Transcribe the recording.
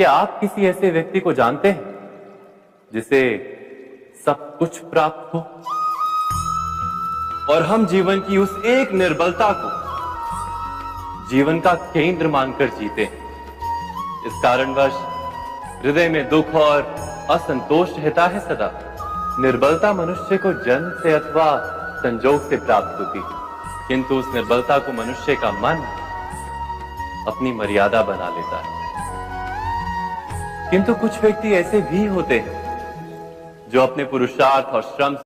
क्या आप किसी ऐसे व्यक्ति को जानते हैं जिसे सब कुछ प्राप्त हो और हम जीवन की उस एक निर्बलता को जीवन का केंद्र मानकर जीते हैं? इस कारणवश हृदय में दुख और असंतोष रहता है सदा। निर्बलता मनुष्य को जन्म से अथवा संजोग से प्राप्त होती है, किंतु उस निर्बलता को मनुष्य का मन अपनी मर्यादा बना लेता है। किंतु कुछ व्यक्ति ऐसे भी होते हैं जो अपने पुरुषार्थ और श्रम